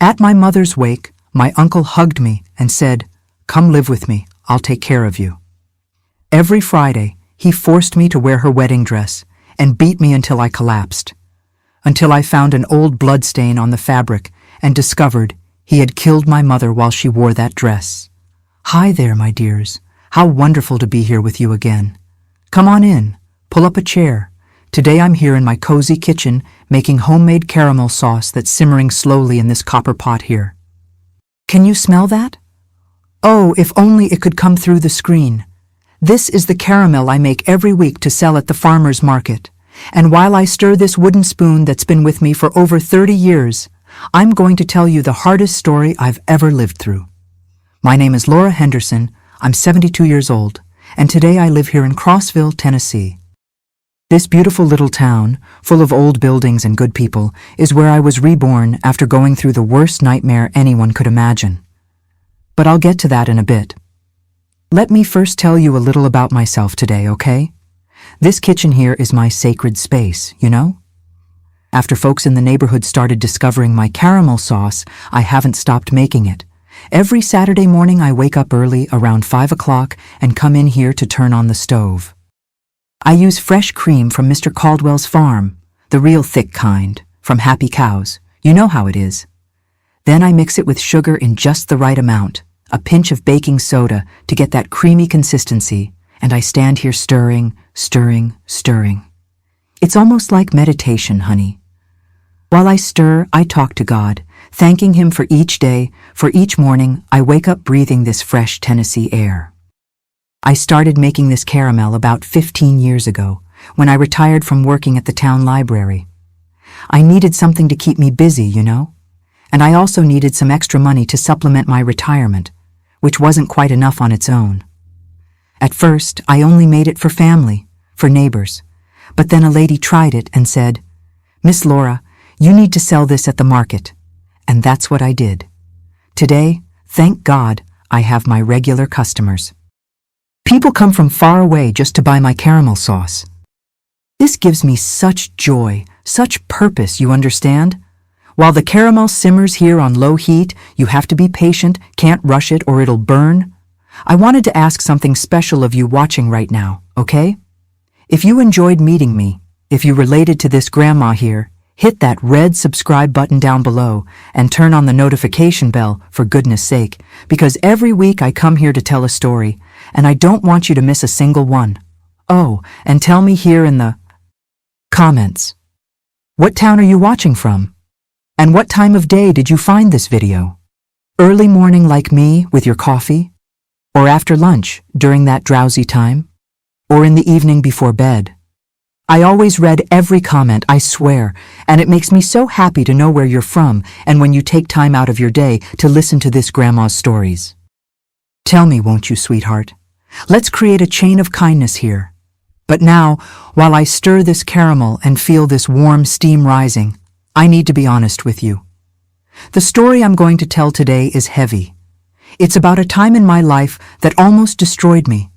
At my mother's wake, my uncle hugged me and said, "Come live with me, I'll take care of you." Every Friday, he forced me to wear her wedding dress and beat me until I collapsed, until I found an old blood stain on the fabric and discovered he had killed my mother while she wore that dress. Hi there, my dears. How wonderful to be here with you again. Come on in, pull up a chair. Today I'm here in my cozy kitchen making homemade caramel sauce that's simmering slowly in this copper pot here. Can you smell that? Oh, if only it could come through the screen. This is the caramel I make every week to sell at the farmer's market. And while I stir this wooden spoon that's been with me for over 30 years, I'm going to tell you the hardest story I've ever lived through. My name is Laura Henderson, I'm 72 years old, and today I live here in Crossville, Tennessee. This beautiful little town, full of old buildings and good people, is where I was reborn after going through the worst nightmare anyone could imagine. But I'll get to that in a bit. Let me first tell you a little about myself today, okay? This kitchen here is my sacred space, you know? After folks in the neighborhood started discovering my caramel sauce, I haven't stopped making it. Every Saturday morning I wake up early around 5 o'clock and come in here to turn on the stove. I use fresh cream from Mr. Caldwell's farm, the real thick kind, from Happy Cows. You know how it is. Then I mix it with sugar in just the right amount, a pinch of baking soda to get that creamy consistency, and I stand here stirring, stirring, stirring. It's almost like meditation, honey. While I stir, I talk to God, thanking Him for each day, for each morning I wake up breathing this fresh Tennessee air. I started making this caramel about 15 years ago, when I retired from working at the town library. I needed something to keep me busy, you know? And I also needed some extra money to supplement my retirement, which wasn't quite enough on its own. At first, I only made it for family, for neighbors. But then a lady tried it and said, "Miss Laura, you need to sell this at the market." And that's what I did. Today, thank God, I have my regular customers. People come from far away just to buy my caramel sauce. This gives me such joy, such purpose, you understand? While the caramel simmers here on low heat, you have to be patient, can't rush it or it'll burn. I wanted to ask something special of you watching right now, okay? If you enjoyed meeting me, if you related to this grandma here, hit that red subscribe button down below and turn on the notification bell for goodness sake, because every week I come here to tell a story, and I don't want you to miss a single one. Oh, and tell me here in the comments, what town are you watching from? And what time of day did you find this video? Early morning like me with your coffee? Or after lunch during that drowsy time? Or in the evening before bed? I always read every comment, I swear, and it makes me so happy to know where you're from and when you take time out of your day to listen to this grandma's stories. Tell me, won't you, sweetheart? Let's create a chain of kindness here. But now, while I stir this caramel and feel this warm steam rising, I need to be honest with you. The story I'm going to tell today is heavy. It's about a time in my life that almost destroyed me.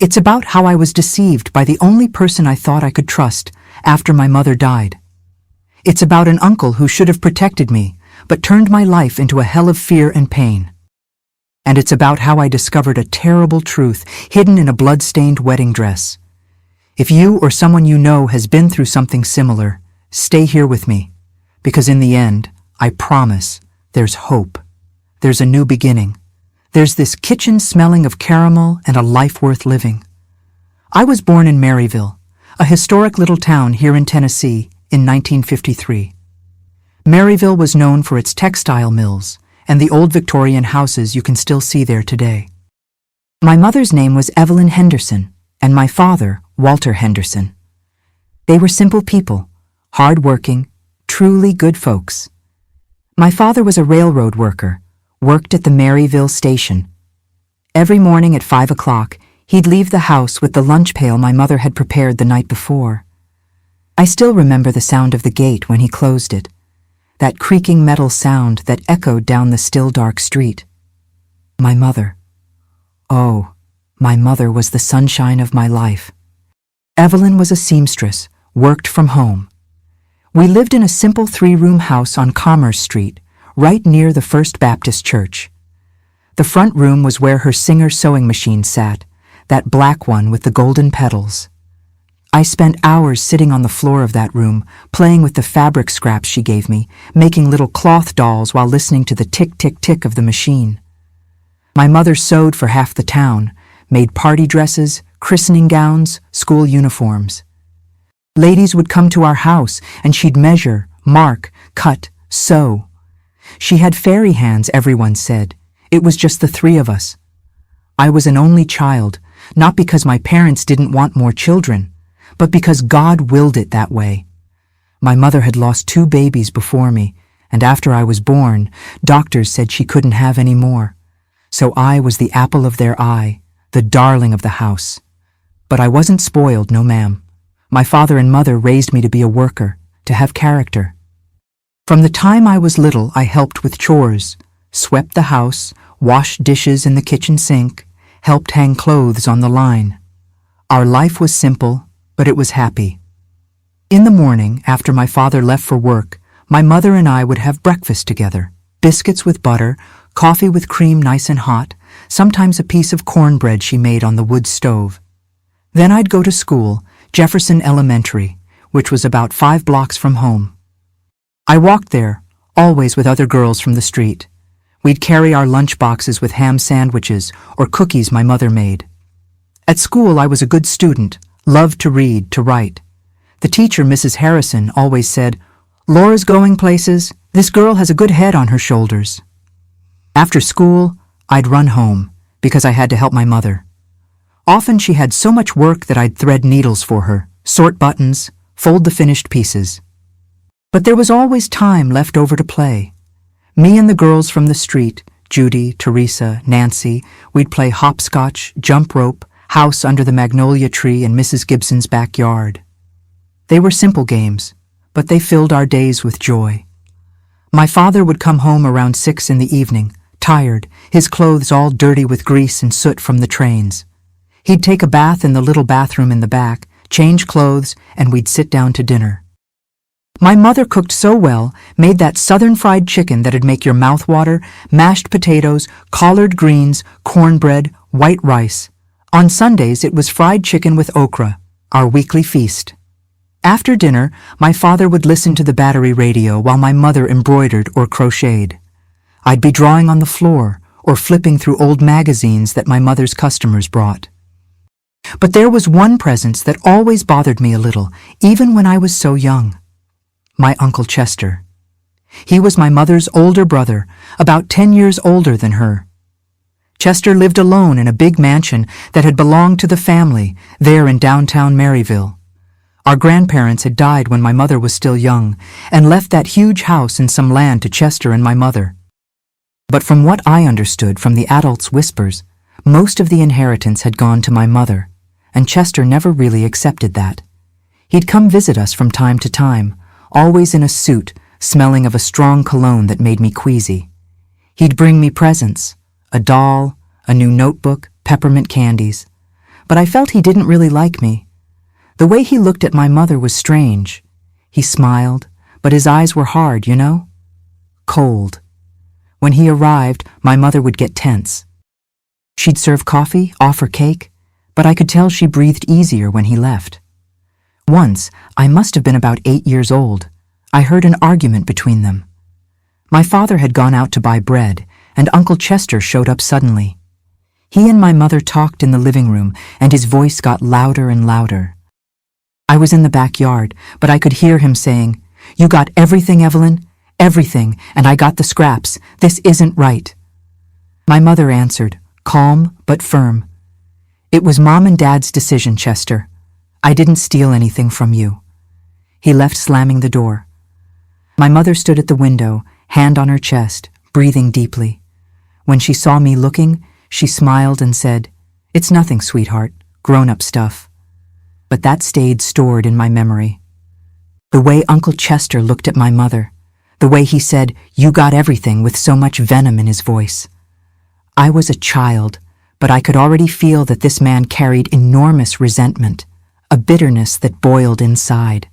It's about how I was deceived by the only person I thought I could trust after my mother died. It's about an uncle who should have protected me, but turned my life into a hell of fear and pain. And it's about how I discovered a terrible truth hidden in a blood-stained wedding dress. If you or someone you know has been through something similar, stay here with me, because in the end, I promise, there's hope. There's a new beginning. There's this kitchen smelling of caramel and a life worth living. I was born in Maryville, a historic little town here in Tennessee, in 1953. Maryville was known for its textile mills and the old Victorian houses you can still see there today. My mother's name was Evelyn Henderson, and my father, Walter Henderson. They were simple people, hard-working, truly good folks. My father was a railroad worker, worked at the Maryville station. Every morning at 5 o'clock, he'd leave the house with the lunch pail my mother had prepared the night before. I still remember the sound of the gate when he closed it, that creaking metal sound that echoed down the still dark street. My mother. Oh, my mother was the sunshine of my life. Evelyn was a seamstress, worked from home. We lived in a simple 3-room house on Commerce Street, right near the First Baptist Church. The front room was where her Singer sewing machine sat, that black one with the golden pedals. I spent hours sitting on the floor of that room, playing with the fabric scraps she gave me, making little cloth dolls while listening to the tick-tick-tick of the machine. My mother sewed for half the town, made party dresses, christening gowns, school uniforms. Ladies would come to our house and she'd measure, mark, cut, sew. She had fairy hands, everyone said. It was just the three of us. I was an only child, not because my parents didn't want more children, but because God willed it that way. My mother had lost 2 babies before me, and after I was born, doctors said she couldn't have any more. So I was the apple of their eye, the darling of the house. But I wasn't spoiled, no ma'am. My father and mother raised me to be a worker, to have character. From the time I was little, I helped with chores, swept the house, washed dishes in the kitchen sink, helped hang clothes on the line. Our life was simple, but it was happy. In the morning, after my father left for work, my mother and I would have breakfast together, biscuits with butter, coffee with cream nice and hot, sometimes a piece of cornbread she made on the wood stove. Then I'd go to school, Jefferson Elementary, which was about 5 blocks from home. I walked there, always with other girls from the street. We'd carry our lunch boxes with ham sandwiches or cookies my mother made. At school, I was a good student, loved to read, to write. The teacher, Mrs. Harrison, always said, "Laura's going places. This girl has a good head on her shoulders." After school, I'd run home, because I had to help my mother. Often she had so much work that I'd thread needles for her, sort buttons, fold the finished pieces. But there was always time left over to play. Me and the girls from the street, Judy, Teresa, Nancy, we'd play hopscotch, jump rope, house under the magnolia tree in Mrs. Gibson's backyard. They were simple games, but they filled our days with joy. My father would come home around 6 in the evening, tired, his clothes all dirty with grease and soot from the trains. He'd take a bath in the little bathroom in the back, change clothes, and we'd sit down to dinner. My mother cooked so well, made that southern fried chicken that'd make your mouth water, mashed potatoes, collard greens, cornbread, white rice. On Sundays, it was fried chicken with okra, our weekly feast. After dinner, my father would listen to the battery radio while my mother embroidered or crocheted. I'd be drawing on the floor or flipping through old magazines that my mother's customers brought. But there was one presence that always bothered me a little, even when I was so young. My Uncle Chester. He was my mother's older brother, about 10 years older than her. Chester lived alone in a big mansion that had belonged to the family there in downtown Maryville. Our grandparents had died when my mother was still young and left that huge house and some land to Chester and my mother. But from what I understood from the adults' whispers, most of the inheritance had gone to my mother, and Chester never really accepted that. He'd come visit us from time to time, always in a suit, smelling of a strong cologne that made me queasy. He'd bring me presents, a doll, a new notebook, peppermint candies. But I felt he didn't really like me. The way he looked at my mother was strange. He smiled, but his eyes were hard, you know? Cold. When he arrived, my mother would get tense. She'd serve coffee, offer cake, but I could tell she breathed easier when he left. Once, I must have been about 8 years old, I heard an argument between them. My father had gone out to buy bread, and Uncle Chester showed up suddenly. He and my mother talked in the living room, and his voice got louder and louder. I was in the backyard, but I could hear him saying, "You got everything, Evelyn? Everything, and I got the scraps. This isn't right." My mother answered, calm but firm, "It was Mom and Dad's decision, Chester. I didn't steal anything from you." He left, slamming the door. My mother stood at the window, hand on her chest, breathing deeply. When she saw me looking, she smiled and said, "It's nothing, sweetheart, grown-up stuff." But that stayed stored in my memory. The way Uncle Chester looked at my mother, the way he said, "You got everything," with so much venom in his voice. I was a child, but I could already feel that this man carried enormous resentment, a bitterness that boiled inside.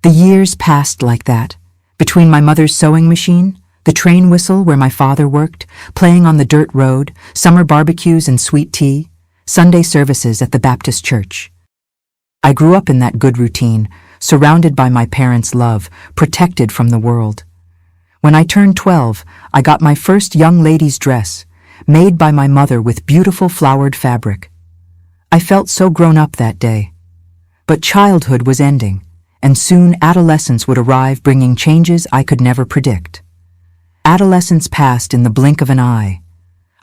The years passed like that, between my mother's sewing machine, The train whistle where my father worked, playing on the dirt road, summer barbecues and sweet tea, Sunday services at the Baptist church. I grew up in that good routine, surrounded by my parents' love, protected from the world. When I turned 12, I got my first young lady's dress, made by my mother with beautiful flowered fabric. I felt so grown up that day. But childhood was ending, and soon adolescence would arrive, bringing changes I could never predict. Adolescence passed in the blink of an eye.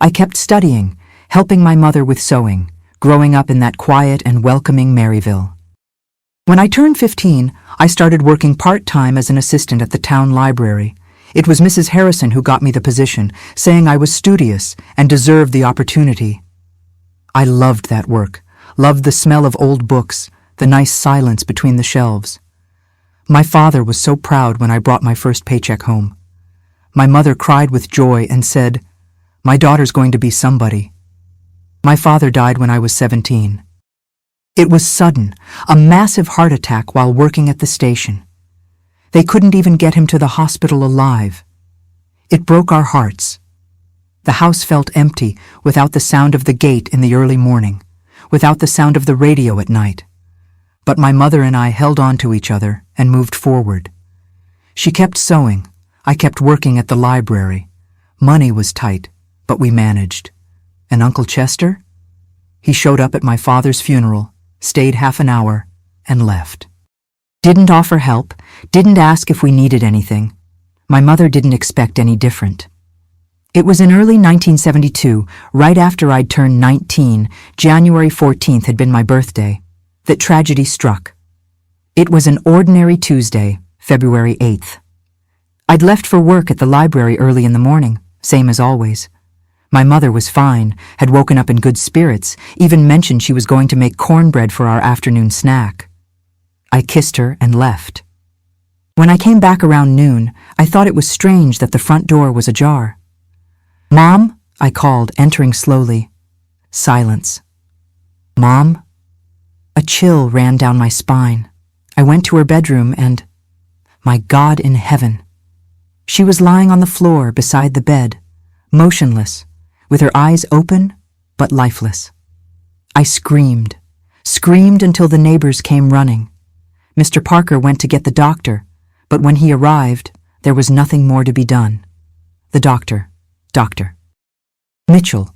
I kept studying, helping my mother with sewing, growing up in that quiet and welcoming Maryville. When I turned 15, I started working part-time as an assistant at the town library. It was Mrs. Harrison who got me the position, saying I was studious and deserved the opportunity. I loved that work, loved the smell of old books, the nice silence between the shelves. My father was so proud when I brought my first paycheck home. My mother cried with joy and said, "My daughter's going to be somebody." My father died when I was 17. It was sudden, a massive heart attack while working at the station. They couldn't even get him to the hospital alive. It broke our hearts. The house felt empty without the sound of the gate in the early morning, without the sound of the radio at night. But my mother and I held on to each other and moved forward. She kept sewing. I kept working at the library. Money was tight, but we managed. And Uncle Chester? He showed up at my father's funeral, stayed half an hour, and left. Didn't offer help, didn't ask if we needed anything. My mother didn't expect any different. It was in early 1972, right after I'd turned 19, January 14th had been my birthday, that tragedy struck. It was an ordinary Tuesday, February 8th. I'd left for work at the library early in the morning, same as always. My mother was fine, had woken up in good spirits, even mentioned she was going to make cornbread for our afternoon snack. I kissed her and left. When I came back around noon, I thought it was strange that the front door was ajar. "Mom?" I called, entering slowly. Silence. "Mom?" A chill ran down my spine. I went to her bedroom and, my God in heaven, she was lying on the floor beside the bed, motionless, with her eyes open but lifeless. I screamed until the neighbors came running. Mr. Parker went to get the doctor, but when he arrived, there was nothing more to be done. The Dr. Mitchell,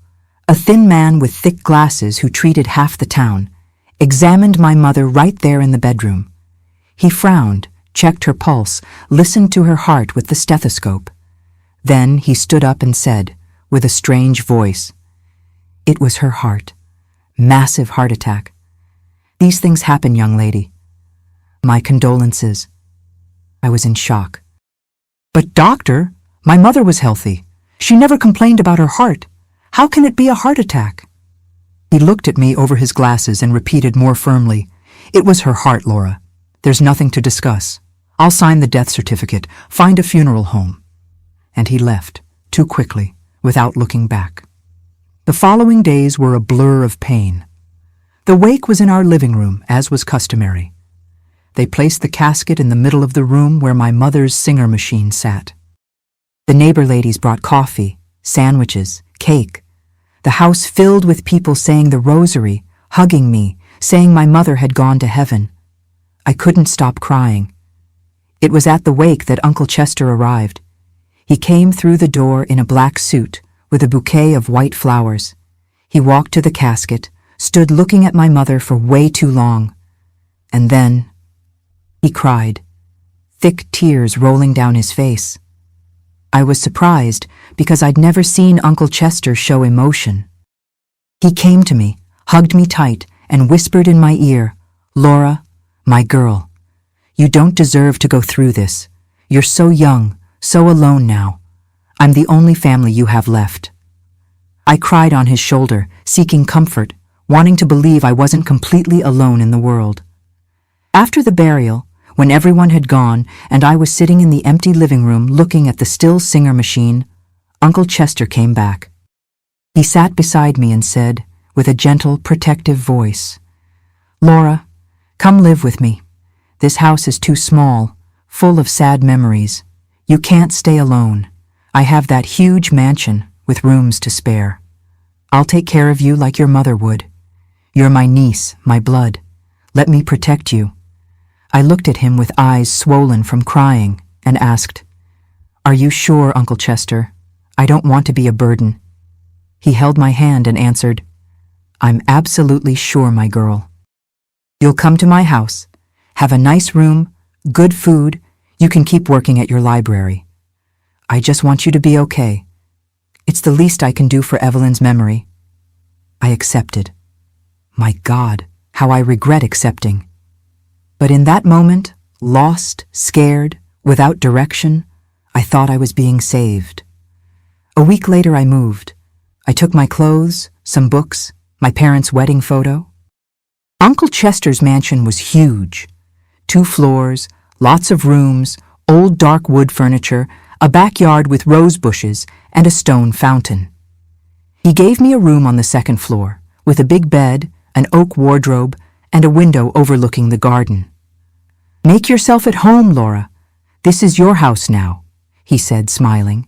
a thin man with thick glasses who treated half the town, examined my mother right there in the bedroom. He frowned, checked her pulse, listened to her heart with the stethoscope. Then he stood up and said, with a strange voice, "It was her heart. Massive heart attack. These things happen, young lady. My condolences." I was in shock. "But doctor, my mother was healthy. She never complained about her heart. How can it be a heart attack?" He looked at me over his glasses and repeated more firmly, "It was her heart, Laura. There's nothing to discuss. I'll sign the death certificate, find a funeral home." And he left, too quickly, without looking back. The following days were a blur of pain. The wake was in our living room, as was customary. They placed the casket in the middle of the room where my mother's singer machine sat. The neighbor ladies brought coffee, sandwiches, cake. The house filled with people saying the rosary, hugging me, saying my mother had gone to heaven. I couldn't stop crying. It was at the wake that Uncle Chester arrived. He came through the door in a black suit with a bouquet of white flowers. He walked to the casket, stood looking at my mother for way too long. And then he cried, thick tears rolling down his face. I was surprised because I'd never seen Uncle Chester show emotion. He came to me, hugged me tight, and whispered in my ear, "Laura, my girl, you don't deserve to go through this. You're so young, so alone now. I'm the only family you have left." I cried on his shoulder, seeking comfort, wanting to believe I wasn't completely alone in the world. After the burial, when everyone had gone and I was sitting in the empty living room looking at the still singer machine, Uncle Chester came back. He sat beside me and said, with a gentle, protective voice, "Laura, come live with me. This house is too small, full of sad memories. You can't stay alone. I have that huge mansion with rooms to spare. I'll take care of you like your mother would. You're my niece, my blood. Let me protect you." I looked at him with eyes swollen from crying and asked, "Are you sure, Uncle Chester? I don't want to be a burden." He held my hand and answered, "I'm absolutely sure, my girl. You'll come to my house, have a nice room, good food, you can keep working at your library. I just want you to be okay. It's the least I can do for Evelyn's memory." I accepted. My God, how I regret accepting. But in that moment, lost, scared, without direction, I thought I was being saved. A week later I moved. I took my clothes, some books, my parents' wedding photo. Uncle Chester's mansion was huge. 2 floors, lots of rooms, old dark wood furniture, a backyard with rose bushes, and a stone fountain. He gave me a room on the 2nd floor, with a big bed, an oak wardrobe, and a window overlooking the garden. "Make yourself at home, Laura. This is your house now," he said, smiling.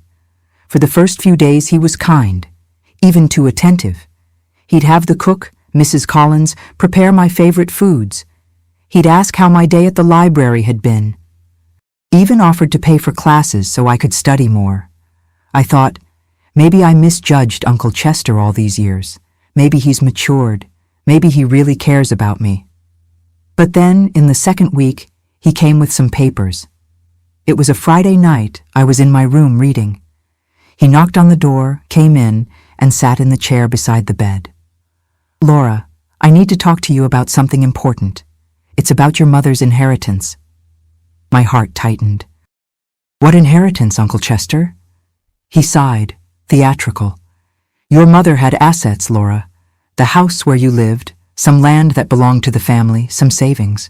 For the first few days he was kind, even too attentive. He'd have the cook, Mrs. Collins, prepare my favorite foods. He'd ask how my day at the library had been. Even offered to pay for classes so I could study more. I thought, maybe I misjudged Uncle Chester all these years. Maybe he's matured. Maybe he really cares about me. But then, in the 2nd week, he came with some papers. It was a Friday night. I was in my room reading. He knocked on the door, came in, and sat in the chair beside the bed. "Laura, I need to talk to you about something important. It's about your mother's inheritance." My heart tightened. "What inheritance, Uncle Chester?" He sighed, theatrical. "Your mother had assets, Laura. The house where you lived, some land that belonged to the family, some savings.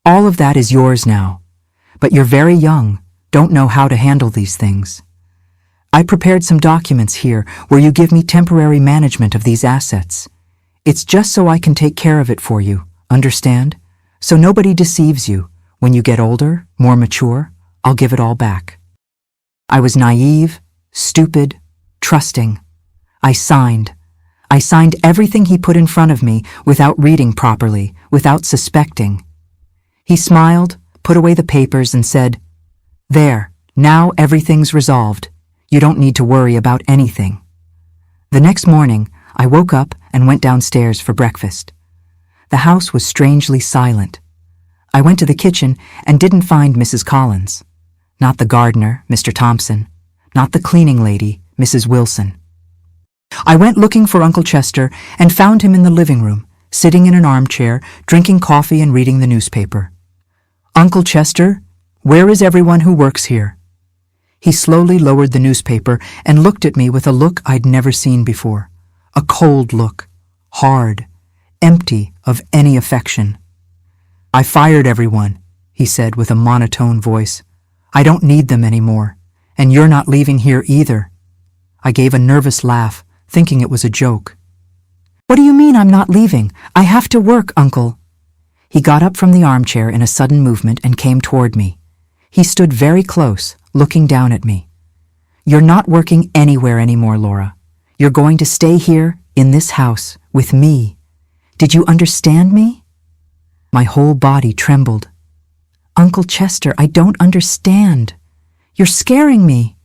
All of that is yours now. But you're very young, don't know how to handle these things. I prepared some documents here where you give me temporary management of these assets. It's just so I can take care of it for you, understand? So nobody deceives you. When you get older, more mature, I'll give it all back." I was naive, stupid, trusting. I signed. I signed everything he put in front of me without reading properly, without suspecting. He smiled, put away the papers, and said, "There, now everything's resolved. You don't need to worry about anything." The next morning, I woke up and went downstairs for breakfast. The house was strangely silent. I went to the kitchen and didn't find Mrs. Collins. Not the gardener, Mr. Thompson. Not the cleaning lady, Mrs. Wilson. I went looking for Uncle Chester and found him in the living room, sitting in an armchair, drinking coffee and reading the newspaper. "Uncle Chester, where is everyone who works here?" He slowly lowered the newspaper and looked at me with a look I'd never seen before. A cold look, hard, empty of any affection. "I fired everyone," he said with a monotone voice. "I don't need them anymore, and you're not leaving here either." I gave a nervous laugh, thinking it was a joke. "What do you mean I'm not leaving? I have to work, Uncle." He got up from the armchair in a sudden movement and came toward me. He stood very close, looking down at me. "You're not working anywhere anymore, Laura. You're going to stay here, in this house, with me. Did you understand me?" My whole body trembled. "Uncle Chester, I don't understand. You're scaring me."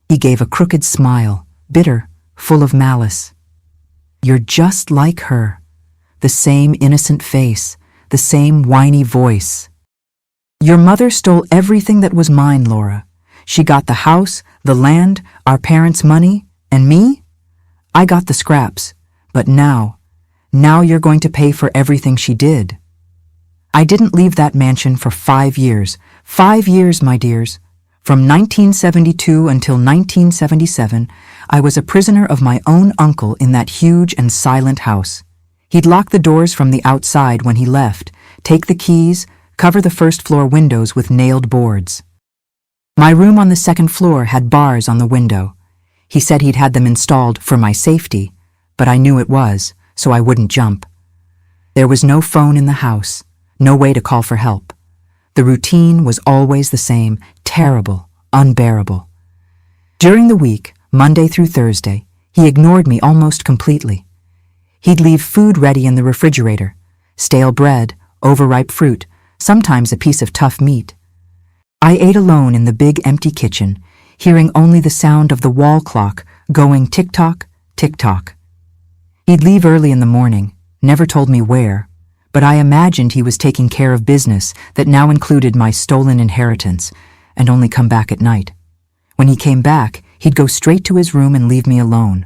He gave a crooked smile, bitter, full of malice. "You're just like her. The same innocent face, the same whiny voice. Your mother stole everything that was mine, Laura. She got the house, the land, our parents' money, and me? I got the scraps. But now you're going to pay for everything she did." I didn't leave that mansion for 5 years. 5 years, my dears. From 1972 until 1977, I was a prisoner of my own uncle in that huge and silent house. He'd lock the doors from the outside when he left, take the keys, cover the first-floor windows with nailed boards. My room on the 2nd floor had bars on the window. He said he'd had them installed for my safety, but I knew it was, so I wouldn't jump. There was no phone in the house, no way to call for help. The routine was always the same, terrible, unbearable. During the week, Monday through Thursday, he ignored me almost completely. He'd leave food ready in the refrigerator, stale bread, overripe fruit, sometimes a piece of tough meat. I ate alone in the big empty kitchen, hearing only the sound of the wall clock going tick-tock, tick-tock. He'd leave early in the morning, never told me where, but I imagined he was taking care of business that now included my stolen inheritance, and only come back at night. When he came back, he'd go straight to his room and leave me alone.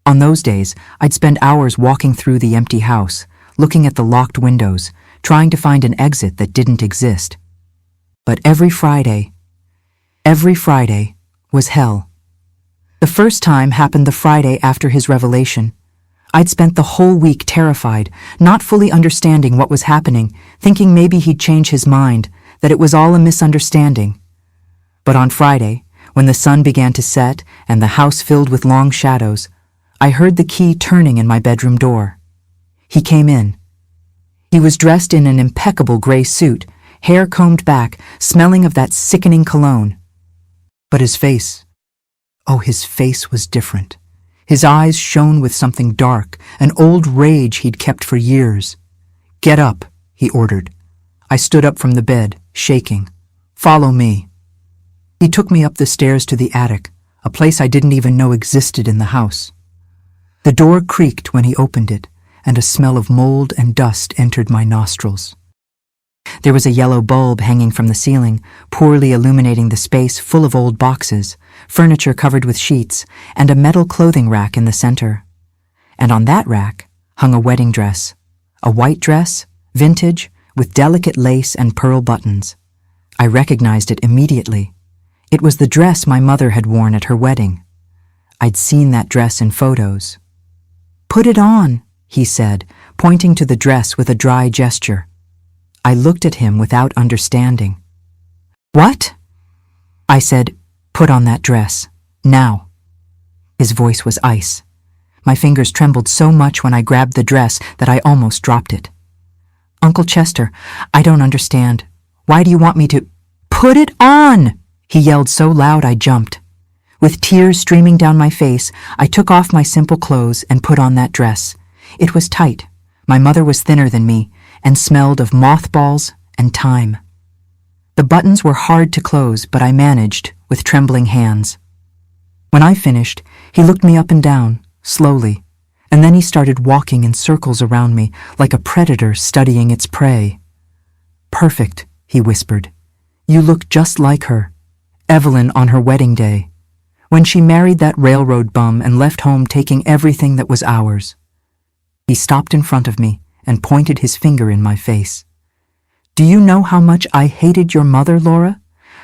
On those days, I'd spend hours walking through the empty house, looking at the locked windows, trying to find an exit that didn't exist. But every Friday was hell. The first time happened the Friday after his revelation. I'd spent the whole week terrified, not fully understanding what was happening, thinking maybe he'd change his mind, that it was all a misunderstanding. But on Friday, when the sun began to set and the house filled with long shadows, I heard the key turning in my bedroom door. He came in. He was dressed in an impeccable gray suit, hair combed back, smelling of that sickening cologne. But his face was different. His eyes shone with something dark, an old rage he'd kept for years. "Get up," he ordered. I stood up from the bed, shaking. "Follow me." He took me up the stairs to the attic, a place I didn't even know existed in the house. The door creaked when he opened it, and a smell of mold and dust entered my nostrils. There was a yellow bulb hanging from the ceiling, poorly illuminating the space full of old boxes, furniture covered with sheets, and a metal clothing rack in the center. And on that rack hung a wedding dress, a white dress, vintage, with delicate lace and pearl buttons. I recognized it immediately. It was the dress my mother had worn at her wedding. I'd seen that dress in photos. "Put it on," he said, pointing to the dress with a dry gesture. I looked at him without understanding. "What?" I said, "Put on that dress, now." His voice was ice. My fingers trembled so much when I grabbed the dress that I almost dropped it. "Uncle Chester, I don't understand. Why do you want me to—" "Put it on!" he yelled so loud I jumped. With tears streaming down my face, I took off my simple clothes and put on that dress. It was tight. My mother was thinner than me and smelled of mothballs and thyme. The buttons were hard to close, but I managed with trembling hands. When I finished, he looked me up and down, slowly, and then he started walking in circles around me like a predator studying its prey. "Perfect," he whispered. "You look just like her. Evelyn on her wedding day, when she married that railroad bum and left home taking everything that was ours." He stopped in front of me and pointed his finger in my face. "Do you know how much I hated your mother, Laura?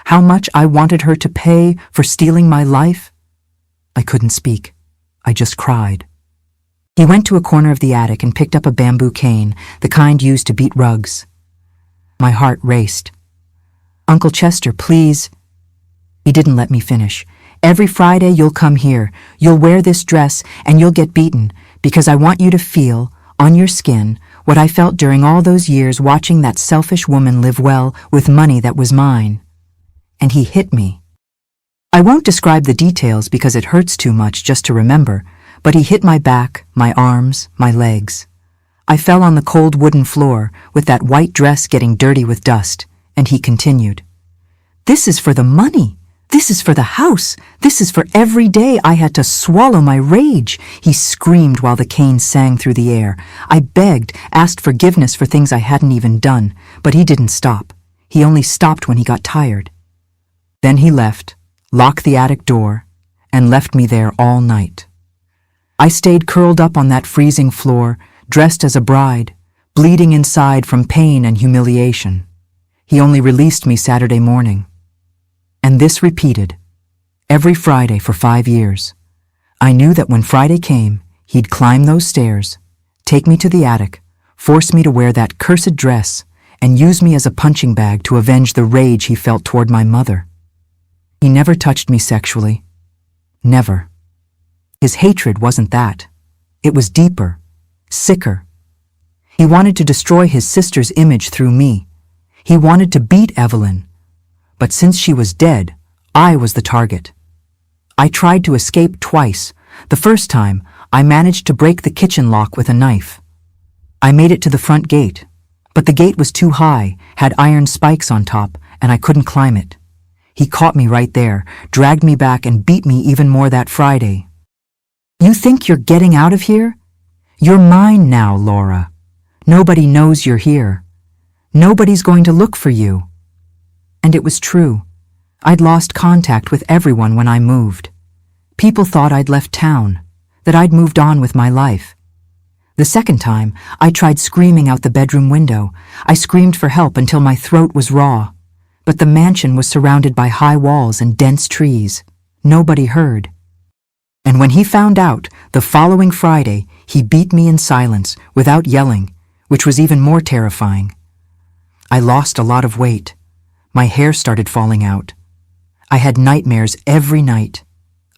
How much I wanted her to pay for stealing my life?" I couldn't speak. I just cried. He went to a corner of the attic and picked up a bamboo cane, the kind used to beat rugs. My heart raced. "Uncle Chester, please." He didn't let me finish. "Every Friday you'll come here, you'll wear this dress, and you'll get beaten, because I want you to feel, on your skin, what I felt during all those years watching that selfish woman live well with money that was mine." And he hit me. I won't describe the details because it hurts too much just to remember, but he hit my back, my arms, my legs. I fell on the cold wooden floor with that white dress getting dirty with dust, and he continued. "This is for the money. This is for the house. This is for every day I had to swallow my rage," he screamed while the cane sang through the air. I begged, asked forgiveness for things I hadn't even done, but he didn't stop. He only stopped when he got tired. Then he left, locked the attic door, and left me there all night. I stayed curled up on that freezing floor, dressed as a bride, bleeding inside from pain and humiliation. He only released me Saturday morning. And this repeated, every Friday for 5 years. I knew that when Friday came, he'd climb those stairs, take me to the attic, force me to wear that cursed dress, and use me as a punching bag to avenge the rage he felt toward my mother. He never touched me sexually. Never. His hatred wasn't that. It was deeper, sicker. He wanted to destroy his sister's image through me. He wanted to beat Evelyn. But since she was dead, I was the target. I tried to escape twice. The first time, I managed to break the kitchen lock with a knife. I made it to the front gate, but the gate was too high, had iron spikes on top, and I couldn't climb it. He caught me right there, dragged me back, and beat me even more that Friday. "You think you're getting out of here? You're mine now, Laura. Nobody knows you're here. Nobody's going to look for you." And it was true. I'd lost contact with everyone when I moved. People thought I'd left town, that I'd moved on with my life. The second time, I tried screaming out the bedroom window. I screamed for help until my throat was raw. But the mansion was surrounded by high walls and dense trees. Nobody heard. And when he found out, the following Friday, he beat me in silence, without yelling, which was even more terrifying. I lost a lot of weight. My hair started falling out. I had nightmares every night.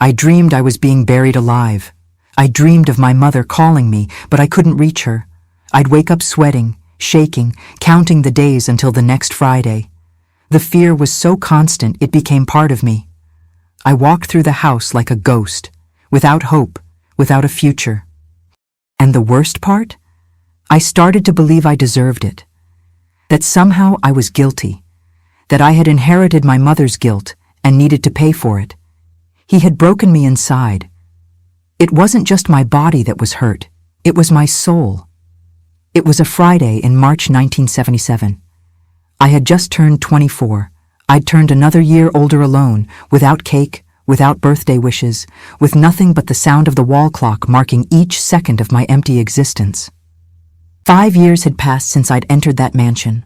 I dreamed I was being buried alive. I dreamed of my mother calling me, but I couldn't reach her. I'd wake up sweating, shaking, counting the days until the next Friday. The fear was so constant it became part of me. I walked through the house like a ghost, without hope, without a future. And the worst part? I started to believe I deserved it. That somehow I was guilty. That I had inherited my mother's guilt and needed to pay for it. He had broken me inside. It wasn't just my body that was hurt. It was my soul. It was a Friday in March 1977. I had just turned 24. I'd turned another year older alone, without cake, without birthday wishes, with nothing but the sound of the wall clock marking each second of my empty existence. 5 years had passed since I'd entered that mansion.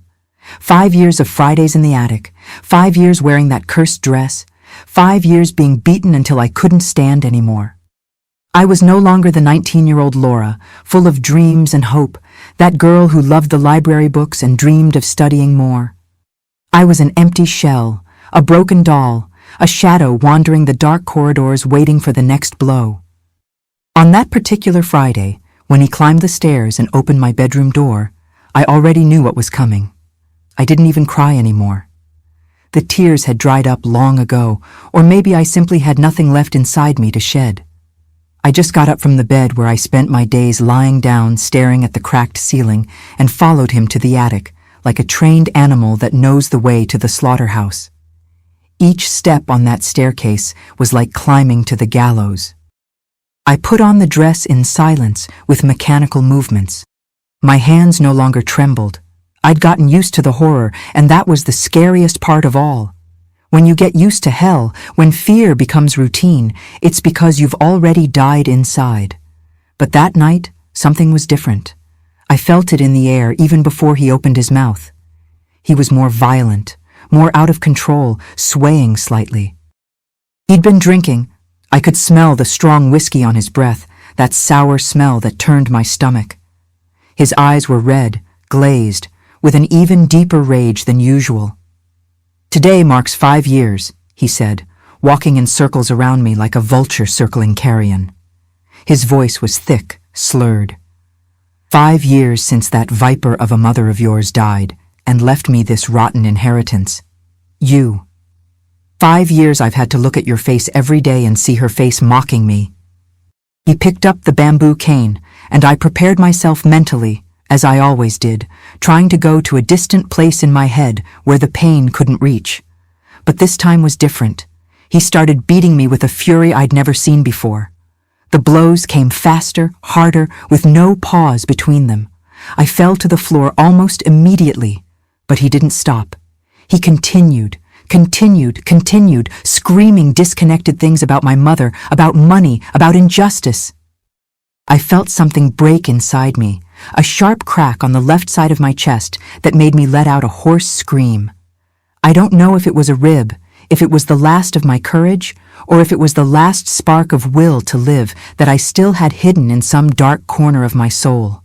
5 years of Fridays in the attic, 5 years wearing that cursed dress, 5 years being beaten until I couldn't stand anymore. I was no longer the 19-year-old Laura, full of dreams and hope, that girl who loved the library books and dreamed of studying more. I was an empty shell, a broken doll, a shadow wandering the dark corridors waiting for the next blow. On that particular Friday, when he climbed the stairs and opened my bedroom door, I already knew what was coming. I didn't even cry anymore. The tears had dried up long ago, or maybe I simply had nothing left inside me to shed. I just got up from the bed where I spent my days lying down staring at the cracked ceiling and followed him to the attic, like a trained animal that knows the way to the slaughterhouse. Each step on that staircase was like climbing to the gallows. I put on the dress in silence with mechanical movements. My hands no longer trembled. I'd gotten used to the horror, and that was the scariest part of all. When you get used to hell, when fear becomes routine, it's because you've already died inside. But that night, something was different. I felt it in the air even before he opened his mouth. He was more violent, more out of control, swaying slightly. He'd been drinking. I could smell the strong whiskey on his breath, that sour smell that turned my stomach. His eyes were red, glazed, with an even deeper rage than usual. "Today marks 5 years," he said, walking in circles around me like a vulture circling carrion. His voice was thick, slurred. 5 years since that viper of a mother of yours died and left me this rotten inheritance. You. 5 years I've had to look at your face every day and see her face mocking me. He picked up the bamboo cane, and I prepared myself mentally, as I always did, trying to go to a distant place in my head where the pain couldn't reach. But this time was different. He started beating me with a fury I'd never seen before. The blows came faster, harder, with no pause between them. I fell to the floor almost immediately, but he didn't stop. He continued, screaming disconnected things about my mother, about money, about injustice. I felt something break inside me, a sharp crack on the left side of my chest that made me let out a hoarse scream. I don't know if it was a rib, if it was the last of my courage, or if it was the last spark of will to live that I still had hidden in some dark corner of my soul.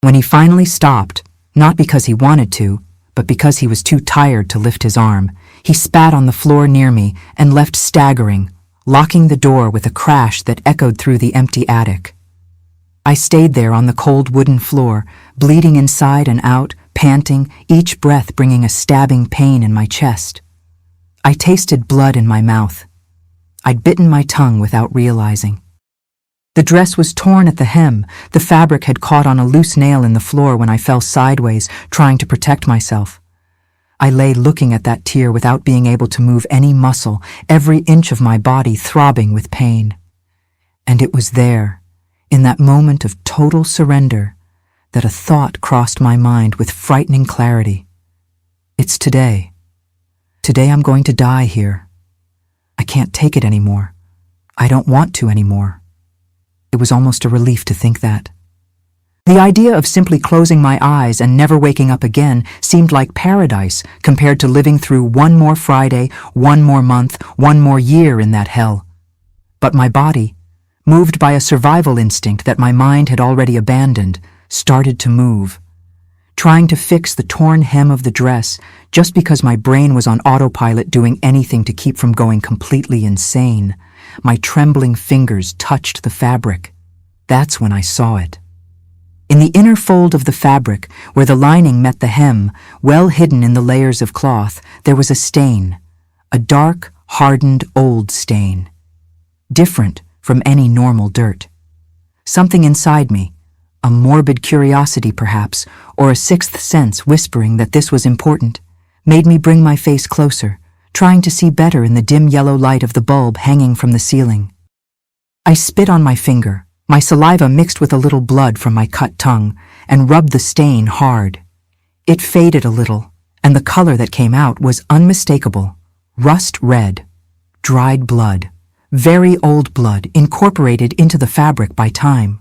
When he finally stopped, not because he wanted to, but because he was too tired to lift his arm, he spat on the floor near me and left staggering, locking the door with a crash that echoed through the empty attic. I stayed there on the cold wooden floor, bleeding inside and out, panting, each breath bringing a stabbing pain in my chest. I tasted blood in my mouth. I'd bitten my tongue without realizing. The dress was torn at the hem. The fabric had caught on a loose nail in the floor when I fell sideways, trying to protect myself. I lay looking at that tear without being able to move any muscle, every inch of my body throbbing with pain. And it was there, in that moment of total surrender, that a thought crossed my mind with frightening clarity. It's today. Today I'm going to die here. I can't take it anymore. I don't want to anymore. It was almost a relief to think that. The idea of simply closing my eyes and never waking up again seemed like paradise compared to living through one more Friday, one more month, one more year in that hell. But my body, moved by a survival instinct that my mind had already abandoned, started to move. Trying to fix the torn hem of the dress just because my brain was on autopilot doing anything to keep from going completely insane. My trembling fingers touched the fabric. That's when I saw it. In the inner fold of the fabric, where the lining met the hem, well hidden in the layers of cloth, there was a stain, a dark, hardened, old stain. Different from any normal dirt. Something inside me, a morbid curiosity perhaps, or a sixth sense whispering that this was important, made me bring my face closer, trying to see better in the dim yellow light of the bulb hanging from the ceiling. I spit on my finger, my saliva mixed with a little blood from my cut tongue, and rubbed the stain hard. It faded a little, and the color that came out was unmistakable, rust red, dried blood, very old blood incorporated into the fabric by time.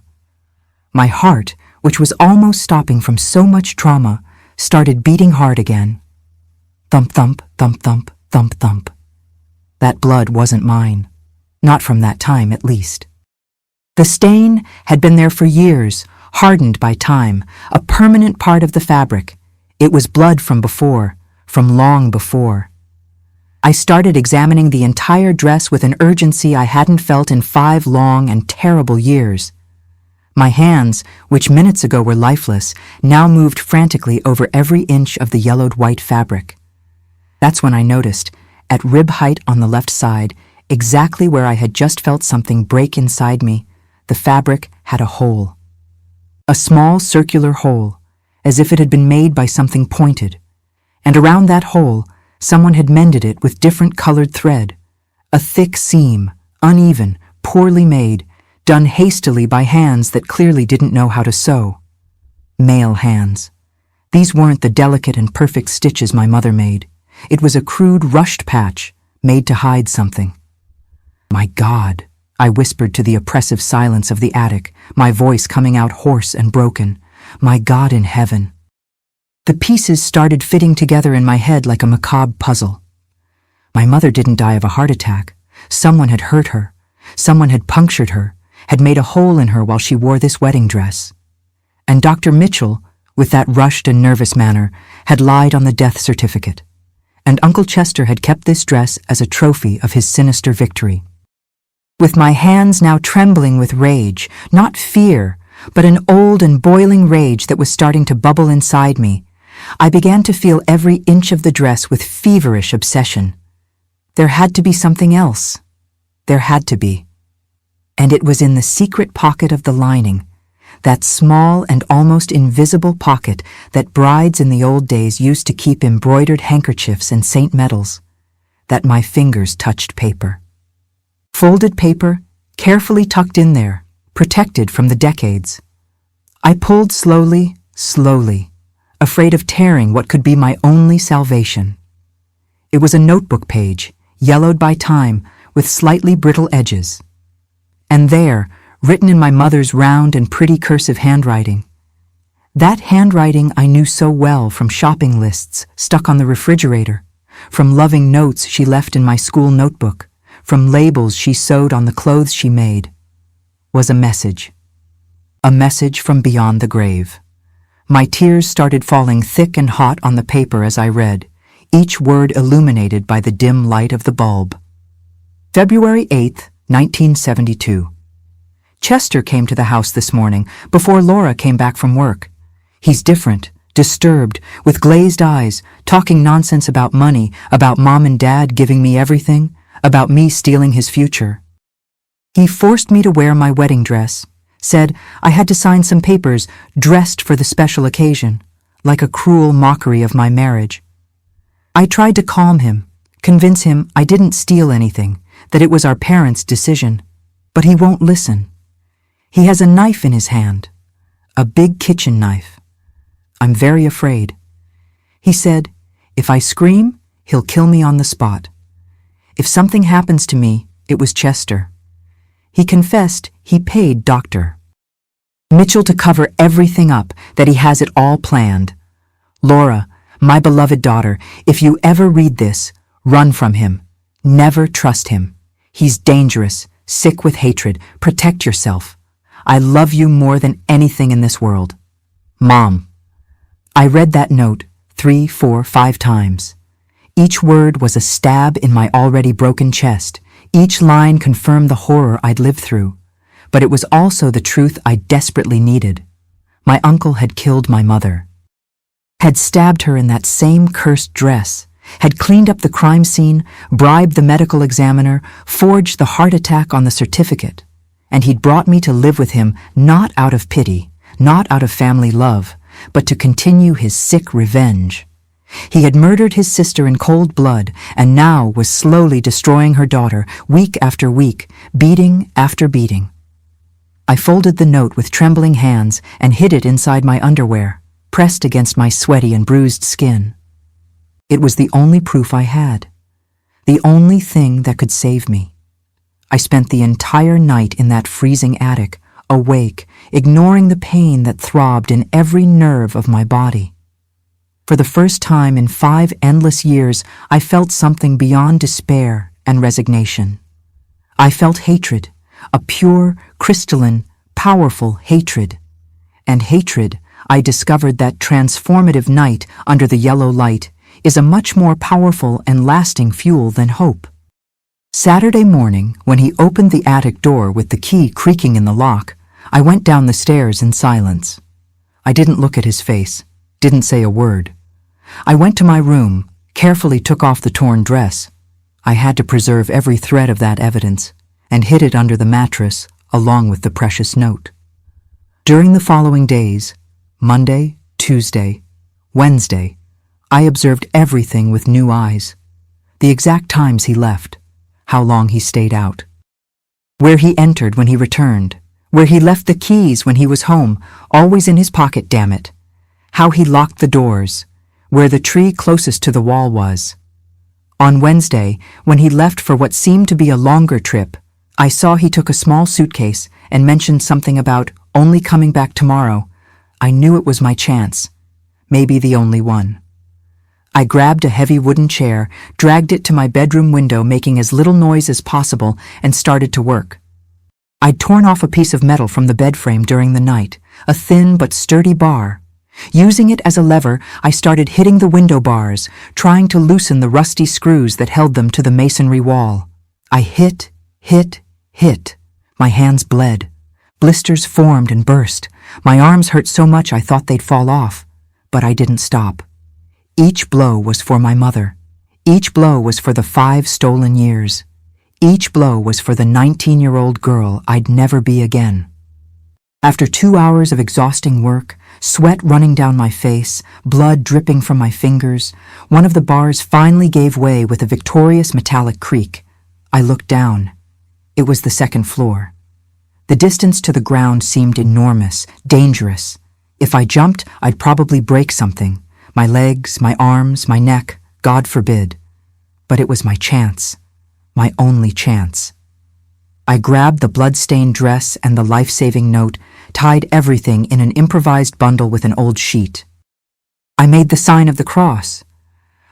My heart, which was almost stopping from so much trauma, started beating hard again. Thump, thump, thump, thump, thump, thump. That blood wasn't mine. Not from that time, at least. The stain had been there for years, hardened by time, a permanent part of the fabric. It was blood from before, from long before. I started examining the entire dress with an urgency I hadn't felt in 5 long and terrible years. My hands, which minutes ago were lifeless, now moved frantically over every inch of the yellowed white fabric. That's when I noticed, at rib height on the left side, exactly where I had just felt something break inside me, the fabric had a hole. A small circular hole, as if it had been made by something pointed. And around that hole, someone had mended it with different colored thread. A thick seam, uneven, poorly made, done hastily by hands that clearly didn't know how to sew. Male hands. These weren't the delicate and perfect stitches my mother made. It was a crude, rushed patch, made to hide something. My God, I whispered to the oppressive silence of the attic, my voice coming out hoarse and broken. My God in heaven. The pieces started fitting together in my head like a macabre puzzle. My mother didn't die of a heart attack. Someone had hurt her. Someone had punctured her, had made a hole in her while she wore this wedding dress. And Dr. Mitchell, with that rushed and nervous manner, had lied on the death certificate. And Uncle Chester had kept this dress as a trophy of his sinister victory. With my hands now trembling with rage, not fear, but an old and boiling rage that was starting to bubble inside me, I began to feel every inch of the dress with feverish obsession. There had to be something else. There had to be. And it was in the secret pocket of the lining, that small and almost invisible pocket that brides in the old days used to keep embroidered handkerchiefs and St. Medals, that my fingers touched paper. Folded paper, carefully tucked in there, protected from the decades. I pulled slowly, slowly, afraid of tearing what could be my only salvation. It was a notebook page, yellowed by time, with slightly brittle edges. And there, written in my mother's round and pretty cursive handwriting. That handwriting I knew so well from shopping lists stuck on the refrigerator, from loving notes she left in my school notebook, from labels she sewed on the clothes she made, was a message. A message from beyond the grave. My tears started falling thick and hot on the paper as I read, each word illuminated by the dim light of the bulb. February 8th, 1972. Chester came to the house this morning before Laura came back from work. He's different, disturbed, with glazed eyes, talking nonsense about money, about Mom and Dad giving me everything, about me stealing his future. He forced me to wear my wedding dress, said I had to sign some papers dressed for the special occasion, like a cruel mockery of my marriage. I tried to calm him, convince him I didn't steal anything, that it was our parents' decision, but he won't listen. He has a knife in his hand, a big kitchen knife. I'm very afraid. He said, if I scream, he'll kill me on the spot. If something happens to me, it was Chester. He confessed he paid Dr. Mitchell to cover everything up, that he has it all planned. Laura, my beloved daughter, if you ever read this, run from him. Never trust him. He's dangerous, sick with hatred. Protect yourself. I love you more than anything in this world. Mom. I read that note 3, 4, 5 times. Each word was a stab in my already broken chest. Each line confirmed the horror I'd lived through. But it was also the truth I desperately needed. My uncle had killed my mother, had stabbed her in that same cursed dress, had cleaned up the crime scene, bribed the medical examiner, forged the heart attack on the certificate, and he'd brought me to live with him not out of pity, not out of family love, but to continue his sick revenge. He had murdered his sister in cold blood and now was slowly destroying her daughter, week after week, beating after beating. I folded the note with trembling hands and hid it inside my underwear, pressed against my sweaty and bruised skin. It was the only proof I had, the only thing that could save me. I spent the entire night in that freezing attic, awake, ignoring the pain that throbbed in every nerve of my body. For the first time in 5 endless years, I felt something beyond despair and resignation. I felt hatred, a pure, crystalline, powerful hatred. And hatred, I discovered that transformative night under the yellow light, is a much more powerful and lasting fuel than hope. Saturday morning, when he opened the attic door with the key creaking in the lock, I went down the stairs in silence. I didn't look at his face, didn't say a word. I went to my room, carefully took off the torn dress. I had to preserve every thread of that evidence, and hid it under the mattress along with the precious note. During the following days, Monday, Tuesday, Wednesday, I observed everything with new eyes. The exact times he left, how long he stayed out, where he entered when he returned, where he left the keys when he was home, always in his pocket, damn it, how he locked the doors, where the tree closest to the wall was. On Wednesday, when he left for what seemed to be a longer trip, I saw he took a small suitcase and mentioned something about only coming back tomorrow. I knew it was my chance, maybe the only one. I grabbed a heavy wooden chair, dragged it to my bedroom window, making as little noise as possible, and started to work. I'd torn off a piece of metal from the bed frame during the night, a thin but sturdy bar. Using it as a lever, I started hitting the window bars, trying to loosen the rusty screws that held them to the masonry wall. I hit. My hands bled. Blisters formed and burst. My arms hurt so much I thought they'd fall off, but I didn't stop. Each blow was for my mother. Each blow was for the 5 stolen years. Each blow was for the 19-year-old girl I'd never be again. After 2 hours of exhausting work, sweat running down my face, blood dripping from my fingers, one of the bars finally gave way with a victorious metallic creak. I looked down. It was the 2nd floor. The distance to the ground seemed enormous, dangerous. If I jumped, I'd probably break something. My legs, my arms, my neck, God forbid. But it was my chance. My only chance. I grabbed the blood-stained dress and the life-saving note, tied everything in an improvised bundle with an old sheet. I made the sign of the cross.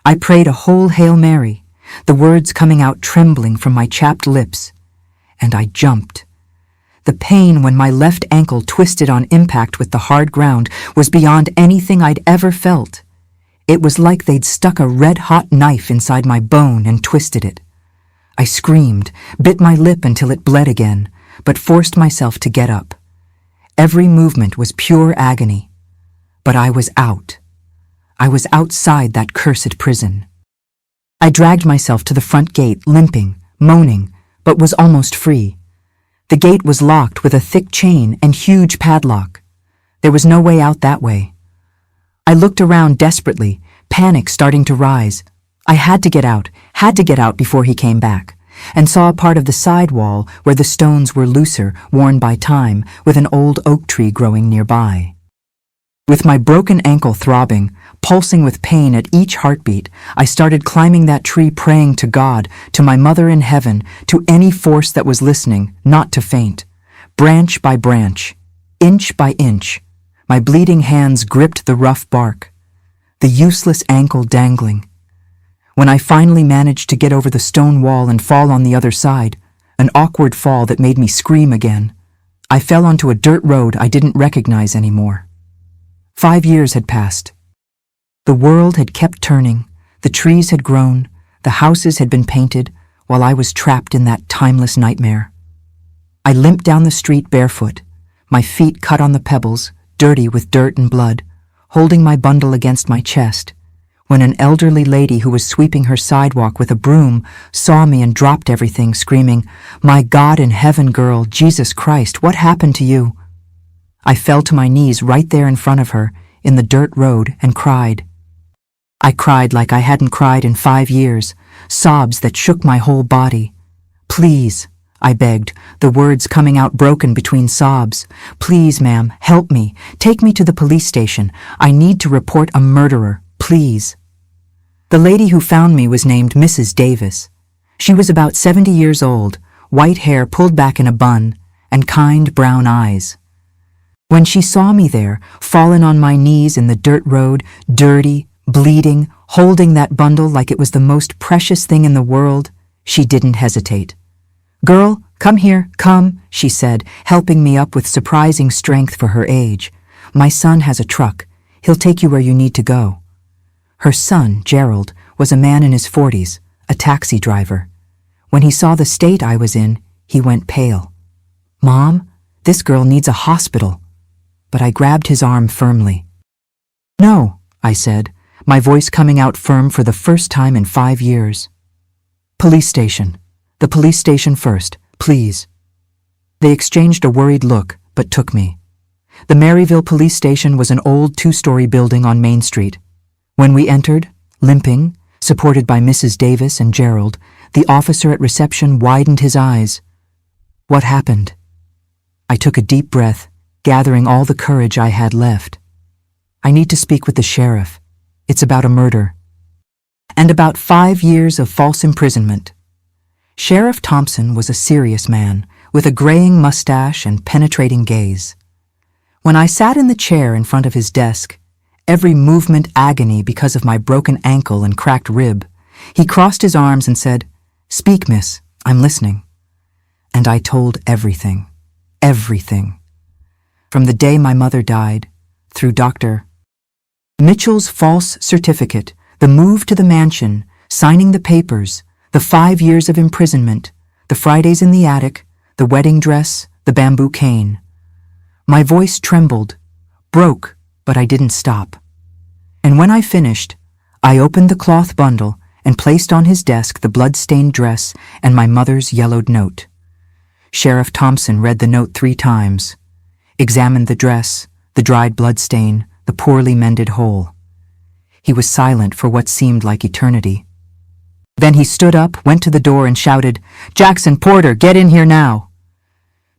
I prayed a whole Hail Mary, the words coming out trembling from my chapped lips, and I jumped. The pain when my left ankle twisted on impact with the hard ground was beyond anything I'd ever felt. It was like they'd stuck a red-hot knife inside my bone and twisted it. I screamed, bit my lip until it bled again, but forced myself to get up. Every movement was pure agony. But I was out. I was outside that cursed prison. I dragged myself to the front gate, limping, moaning, but was almost free. The gate was locked with a thick chain and huge padlock. There was no way out that way. I looked around desperately, panic starting to rise. I had to get out before he came back, and saw a part of the side wall where the stones were looser, worn by time, with an old oak tree growing nearby. With my broken ankle throbbing, pulsing with pain at each heartbeat, I started climbing that tree, praying to God, to my mother in heaven, to any force that was listening, not to faint. Branch by branch, inch by inch, my bleeding hands gripped the rough bark, the useless ankle dangling. When I finally managed to get over the stone wall and fall on the other side, an awkward fall that made me scream again, I fell onto a dirt road I didn't recognize anymore. 5 years had passed. The world had kept turning, the trees had grown, the houses had been painted, while I was trapped in that timeless nightmare. I limped down the street barefoot, my feet cut on the pebbles, dirty with dirt and blood, holding my bundle against my chest, when an elderly lady who was sweeping her sidewalk with a broom saw me and dropped everything, screaming, "My God in heaven, girl, Jesus Christ, what happened to you?" I fell to my knees right there in front of her, in the dirt road, and cried. I cried like I hadn't cried in 5 years, sobs that shook my whole body. "Please," I begged, the words coming out broken between sobs. "Please, ma'am, help me. Take me to the police station. I need to report a murderer, please." The lady who found me was named Mrs. Davis. She was about 70 years old, white hair pulled back in a bun, and kind brown eyes. When she saw me there, fallen on my knees in the dirt road, dirty, bleeding, holding that bundle like it was the most precious thing in the world, she didn't hesitate. "Girl, come here, come," she said, helping me up with surprising strength for her age. "My son has a truck. He'll take you where you need to go." Her son, Gerald, was a man in his 40s, a taxi driver. When he saw the state I was in, he went pale. "Mom, this girl needs a hospital." But I grabbed his arm firmly. "No," I said, my voice coming out firm for the first time in 5 years. "Police station. The police station first, please." They exchanged a worried look, but took me. The Maryville police station was an old 2-story building on Main Street. When we entered, limping, supported by Mrs. Davis and Gerald, the officer at reception widened his eyes. "What happened?" I took a deep breath, gathering all the courage I had left. "I need to speak with the sheriff. It's about a murder. And about 5 years of false imprisonment." Sheriff Thompson was a serious man, with a graying mustache and penetrating gaze. When I sat in the chair in front of his desk, every movement agony because of my broken ankle and cracked rib, he crossed his arms and said, "Speak, miss, I'm listening." And I told everything. Everything. From the day my mother died, through Dr. Mitchell's false certificate, the move to the mansion, signing the papers, the 5 years of imprisonment, the Fridays in the attic, the wedding dress, the bamboo cane. My voice trembled, broke, but I didn't stop. And when I finished, I opened the cloth bundle and placed on his desk the blood-stained dress and my mother's yellowed note. Sheriff Thompson read the note 3 times, examined the dress, the dried blood stain, the poorly mended hole. He was silent for what seemed like eternity. Then he stood up, went to the door, and shouted, "Jackson Porter, get in here now."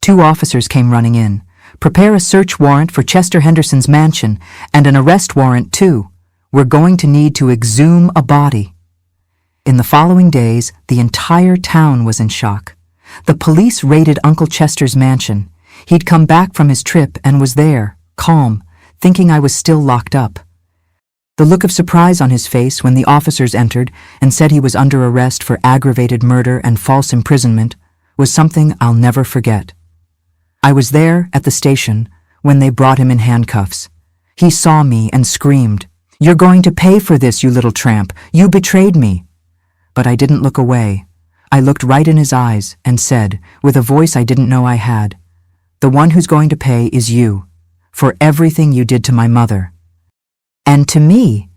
2 officers came running in. "Prepare a search warrant for Chester Henderson's mansion, and an arrest warrant, too. We're going to need to exhume a body." In the following days, the entire town was in shock. The police raided Uncle Chester's mansion. He'd come back from his trip and was there, calm, thinking I was still locked up. The look of surprise on his face when the officers entered and said he was under arrest for aggravated murder and false imprisonment was something I'll never forget. I was there at the station when they brought him in handcuffs. He saw me and screamed, "You're going to pay for this, you little tramp. You betrayed me." But I didn't look away. I looked right in his eyes and said, with a voice I didn't know I had, "The one who's going to pay is you, for everything you did to my mother." And to me,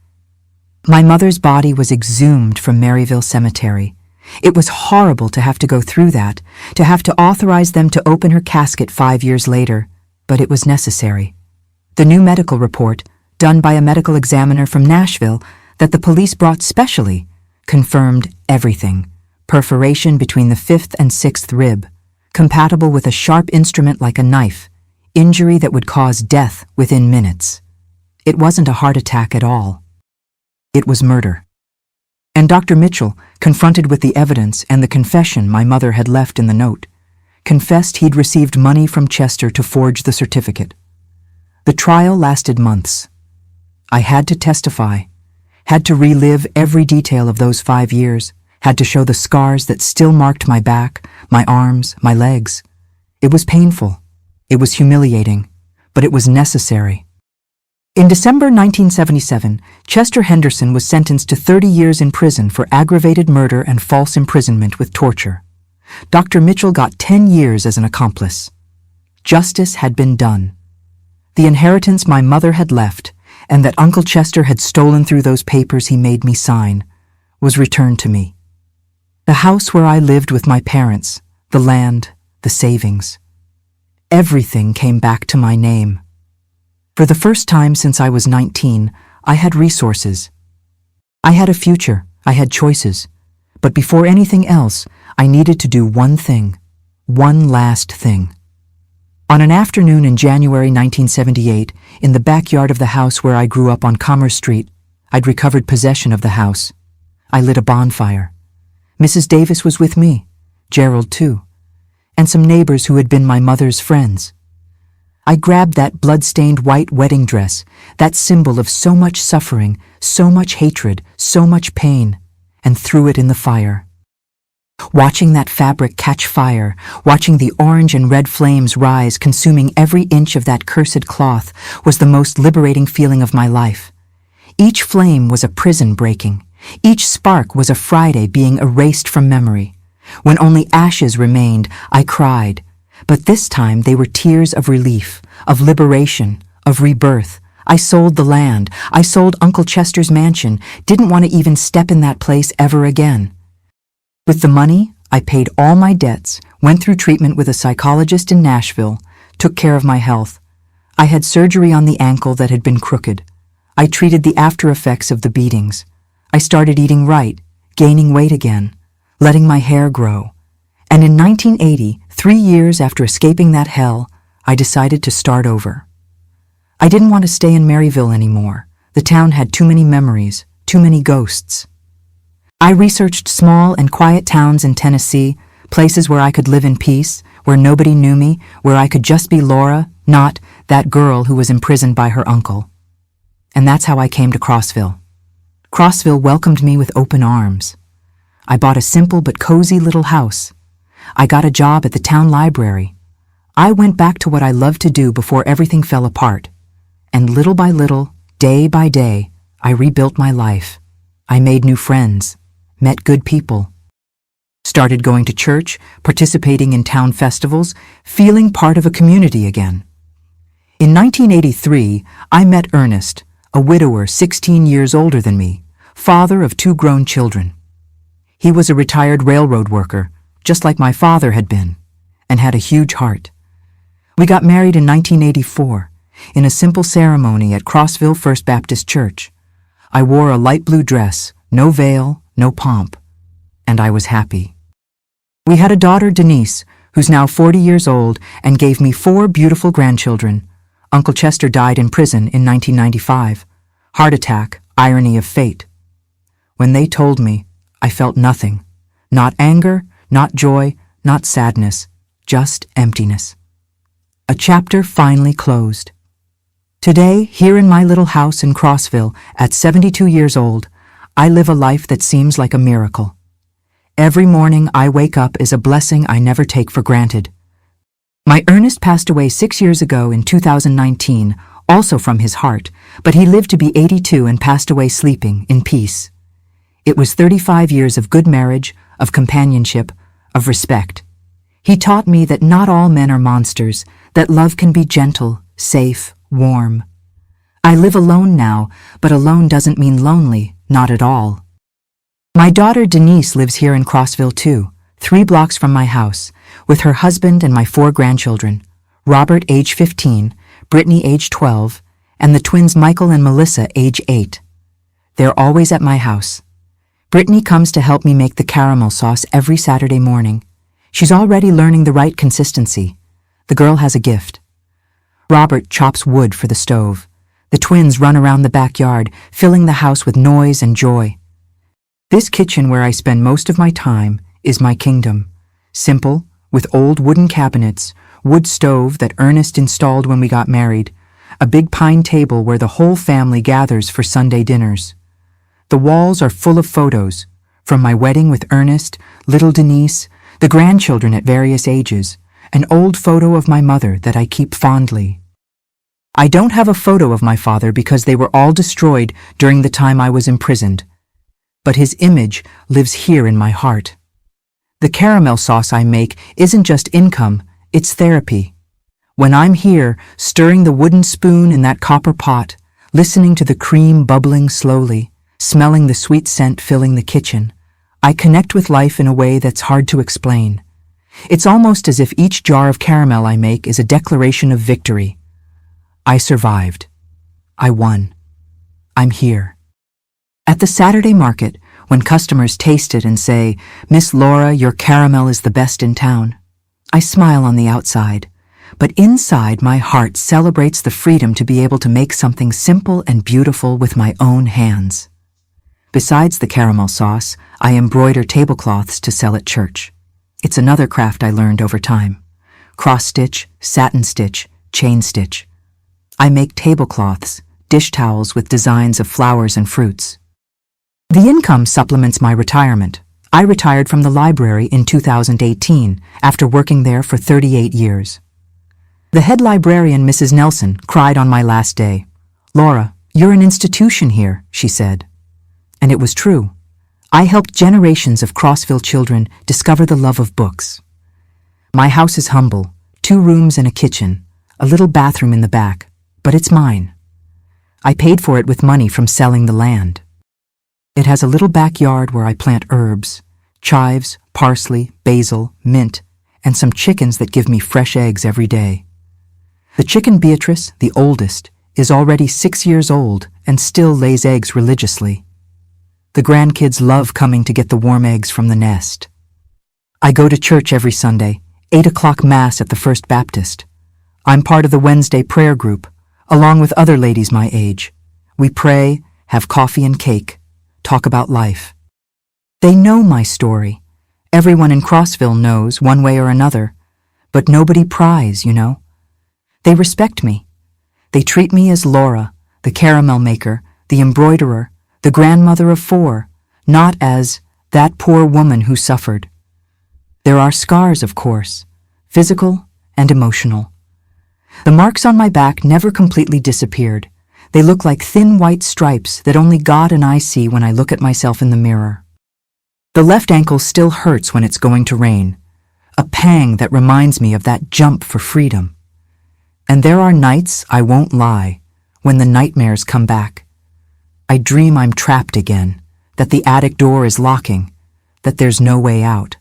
my mother's body was exhumed from Maryville Cemetery, It was horrible to have to go through that, to have to authorize them to open her casket 5 years later, but it was necessary. The new medical report, done by a medical examiner from Nashville, that the police brought specially, confirmed everything. Perforation between the 5th and 6th rib, compatible with a sharp instrument like a knife, injury that would cause death within minutes. It wasn't a heart attack at all. It was murder. And Dr. Mitchell, confronted with the evidence and the confession my mother had left in the note, confessed he'd received money from Chester to forge the certificate. The trial lasted months. I had to testify, had to relive every detail of those 5 years, had to show the scars that still marked my back, my arms, my legs. It was painful. It was humiliating, but it was necessary. In December 1977, Chester Henderson was sentenced to 30 years in prison for aggravated murder and false imprisonment with torture. Dr. Mitchell got 10 years as an accomplice. Justice had been done. The inheritance my mother had left, and that Uncle Chester had stolen through those papers he made me sign, was returned to me. The house where I lived with my parents, the land, the savings. Everything came back to my name. For the first time since I was 19, I had resources. I had a future, I had choices. But before anything else, I needed to do one thing, one last thing. On an afternoon in January 1978, in the backyard of the house where I grew up on Commerce Street, I'd recovered possession of the house. I lit a bonfire. Mrs. Davis was with me, Gerald too, and some neighbors who had been my mother's friends. I grabbed that blood-stained white wedding dress, that symbol of so much suffering, so much hatred, so much pain, and threw it in the fire. Watching that fabric catch fire, watching the orange and red flames rise, consuming every inch of that cursed cloth, was the most liberating feeling of my life. Each flame was a prison breaking. Each spark was a Friday being erased from memory. When only ashes remained, I cried. But this time they were tears of relief, of liberation, of rebirth. I sold the land. I sold Uncle Chester's mansion, didn't want to even step in that place ever again. With the money, I paid all my debts, went through treatment with a psychologist in Nashville, took care of my health. I had surgery on the ankle that had been crooked. I treated the after effects of the beatings. I started eating right, gaining weight again, letting my hair grow. And in 1980, 3 years after escaping that hell, I decided to start over. I didn't want to stay in Maryville anymore. The town had too many memories, too many ghosts. I researched small and quiet towns in Tennessee, places where I could live in peace, where nobody knew me, where I could just be Laura, not that girl who was imprisoned by her uncle. And that's how I came to Crossville. Crossville welcomed me with open arms. I bought a simple but cozy little house. I got a job at the town library. I went back to what I loved to do before everything fell apart. And little by little, day by day, I rebuilt my life. I made new friends, met good people, started going to church, participating in town festivals, feeling part of a community again. In 1983, I met Ernest, a widower 16 years older than me, father of 2 grown children. He was a retired railroad worker, just like my father had been, and had a huge heart. We got married in 1984, in a simple ceremony at Crossville First Baptist Church. I wore a light blue dress, no veil, no pomp, and I was happy. We had a daughter, Denise, who's now 40 years old and gave me 4 beautiful grandchildren. Uncle Chester died in prison in 1995. Heart attack, irony of fate. When they told me, I felt nothing. Not anger, not joy, not sadness, just emptiness. A chapter finally closed. Today, here in my little house in Crossville, at 72 years old, I live a life that seems like a miracle. Every morning I wake up is a blessing I never take for granted. My Ernest passed away 6 years ago in 2019, also from his heart, but he lived to be 82 and passed away sleeping in peace. It was 35 years of good marriage, of companionship, of respect. He taught me that not all men are monsters, that love can be gentle, safe, warm. I live alone now, but alone doesn't mean lonely, not at all. My daughter Denise lives here in Crossville too, 3 blocks from my house, with her husband and my 4 grandchildren, Robert age 15, Brittany age 12, and the twins Michael and Melissa age 8. They're always at my house. Brittany comes to help me make the caramel sauce every Saturday morning. She's already learning the right consistency. The girl has a gift. Robert chops wood for the stove. The twins run around the backyard, filling the house with noise and joy. This kitchen where I spend most of my time is my kingdom. Simple, with old wooden cabinets, wood stove that Ernest installed when we got married, a big pine table where the whole family gathers for Sunday dinners. The walls are full of photos, from my wedding with Ernest, little Denise, the grandchildren at various ages, an old photo of my mother that I keep fondly. I don't have a photo of my father because they were all destroyed during the time I was imprisoned, but his image lives here in my heart. The caramel sauce I make isn't just income, it's therapy. When I'm here, stirring the wooden spoon in that copper pot, listening to the cream bubbling slowly, smelling the sweet scent filling the kitchen, I connect with life in a way that's hard to explain. It's almost as if each jar of caramel I make is a declaration of victory. I survived. I won. I'm here. At the Saturday market, when customers taste it and say, "Miss Laura, your caramel is the best in town," I smile on the outside, but inside my heart celebrates the freedom to be able to make something simple and beautiful with my own hands. Besides the caramel sauce, I embroider tablecloths to sell at church. It's another craft I learned over time. Cross-stitch, satin stitch, chain stitch. I make tablecloths, dish towels with designs of flowers and fruits. The income supplements my retirement. I retired from the library in 2018 after working there for 38 years. The head librarian, Mrs. Nelson, cried on my last day. "Laura, you're an institution here," she said. And it was true. I helped generations of Crossville children discover the love of books. My house is humble, 2 rooms and a kitchen, a little bathroom in the back, but it's mine. I paid for it with money from selling the land. It has a little backyard where I plant herbs, chives, parsley, basil, mint, and some chickens that give me fresh eggs every day. The chicken Beatrice, the oldest, is already 6 years old and still lays eggs religiously. The grandkids love coming to get the warm eggs from the nest. I go to church every Sunday, 8 o'clock Mass at the First Baptist. I'm part of the Wednesday prayer group, along with other ladies my age. We pray, have coffee and cake, talk about life. They know my story. Everyone in Crossville knows one way or another, but nobody pries, you know. They respect me. They treat me as Laura, the caramel maker, the embroiderer, the grandmother of 4, not as that poor woman who suffered. There are scars, of course, physical and emotional. The marks on my back never completely disappeared. They look like thin white stripes that only God and I see when I look at myself in the mirror. The left ankle still hurts when it's going to rain, a pang that reminds me of that jump for freedom. And there are nights, I won't lie, when the nightmares come back. I dream I'm trapped again, that the attic door is locking, that there's no way out.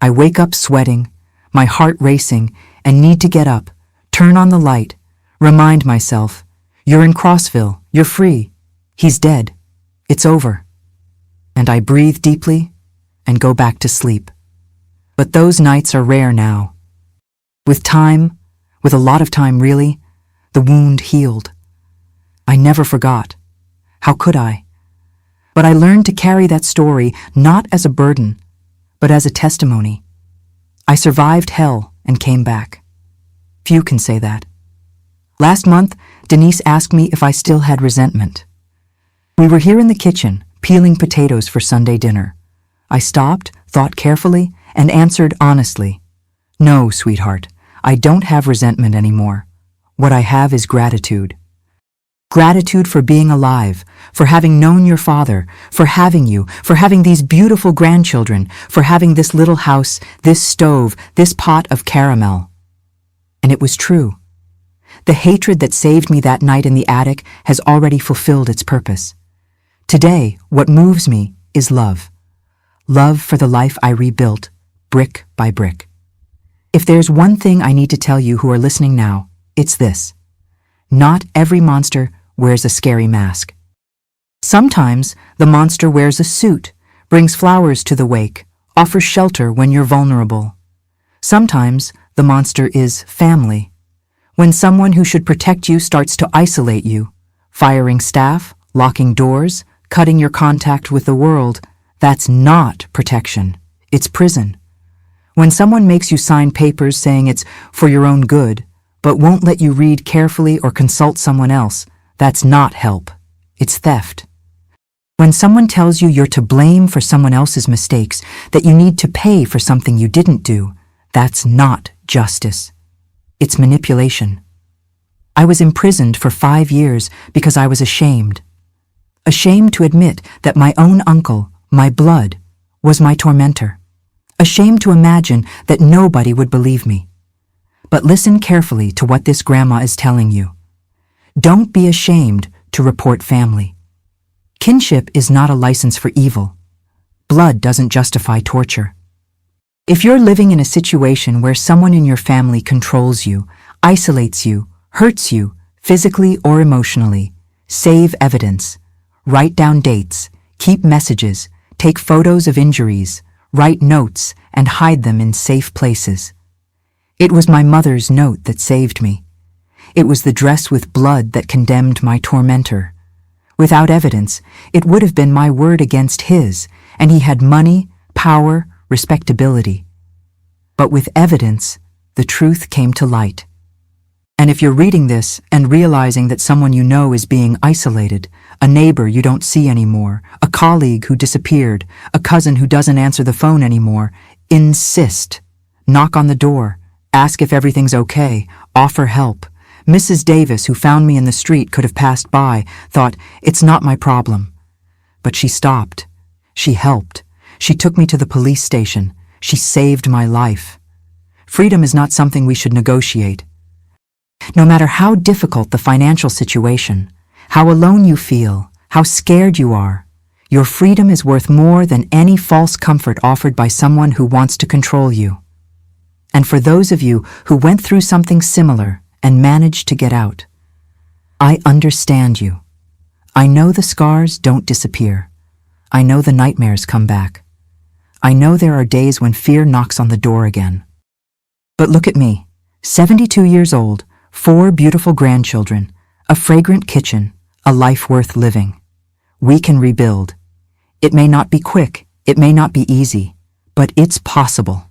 I wake up sweating, my heart racing, and need to get up, turn on the light, remind myself, "You're in Crossville, you're free. He's dead. It's over." And I breathe deeply and go back to sleep. But those nights are rare now. With time, with a lot of time really, the wound healed. I never forgot. How could I? But I learned to carry that story not as a burden, but as a testimony. I survived hell and came back. Few can say that. Last month, Denise asked me if I still had resentment. We were here in the kitchen, peeling potatoes for Sunday dinner. I stopped, thought carefully, and answered honestly, "No, sweetheart, I don't have resentment anymore. What I have is gratitude. Gratitude for being alive, for having known your father, for having you, for having these beautiful grandchildren, for having this little house, this stove, this pot of caramel." And it was true. The hatred that saved me that night in the attic has already fulfilled its purpose. Today, what moves me is love. Love for the life I rebuilt, brick by brick. If there's one thing I need to tell you who are listening now, it's this. Not every monster wears a scary mask. Sometimes the monster wears a suit, brings flowers to the wake, offers shelter when you're vulnerable. Sometimes the monster is family. When someone who should protect you starts to isolate you, firing staff, locking doors, cutting your contact with the world, that's not protection. It's prison. When someone makes you sign papers saying it's for your own good, but won't let you read carefully or consult someone else, that's not help. It's theft. When someone tells you you're to blame for someone else's mistakes, that you need to pay for something you didn't do, that's not justice. It's manipulation. I was imprisoned for 5 years because I was ashamed. Ashamed to admit that my own uncle, my blood, was my tormentor. Ashamed to imagine that nobody would believe me. But listen carefully to what this grandma is telling you. Don't be ashamed to report family. Kinship is not a license for evil. Blood doesn't justify torture. If you're living in a situation where someone in your family controls you, isolates you, hurts you, physically or emotionally, save evidence. Write down dates, keep messages, take photos of injuries, write notes, and hide them in safe places. It was my mother's note that saved me. It was the dress with blood that condemned my tormentor. Without evidence, it would have been my word against his, and he had money, power, respectability. But with evidence, the truth came to light. And if you're reading this and realizing that someone you know is being isolated, a neighbor you don't see anymore, a colleague who disappeared, a cousin who doesn't answer the phone anymore, insist. Knock on the door. Ask if everything's okay. Offer help. Mrs. Davis, who found me in the street, could have passed by, thought, it's not my problem. But she stopped. She helped. She took me to the police station. She saved my life. Freedom is not something we should negotiate. No matter how difficult the financial situation, how alone you feel, how scared you are, your freedom is worth more than any false comfort offered by someone who wants to control you. And for those of you who went through something similar and managed to get out, I understand you. I know the scars don't disappear. I know the nightmares come back. I know there are days when fear knocks on the door again. But look at me, 72 years old, 4 beautiful grandchildren, a fragrant kitchen, a life worth living. We can rebuild. It may not be quick, it may not be easy, but it's possible.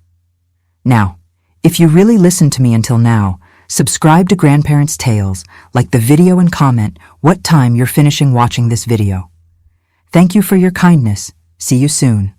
Now, if you really listened to me until now, subscribe to Grandparents' Tales, like the video and comment what time you're finishing watching this video. Thank you for your kindness. See you soon.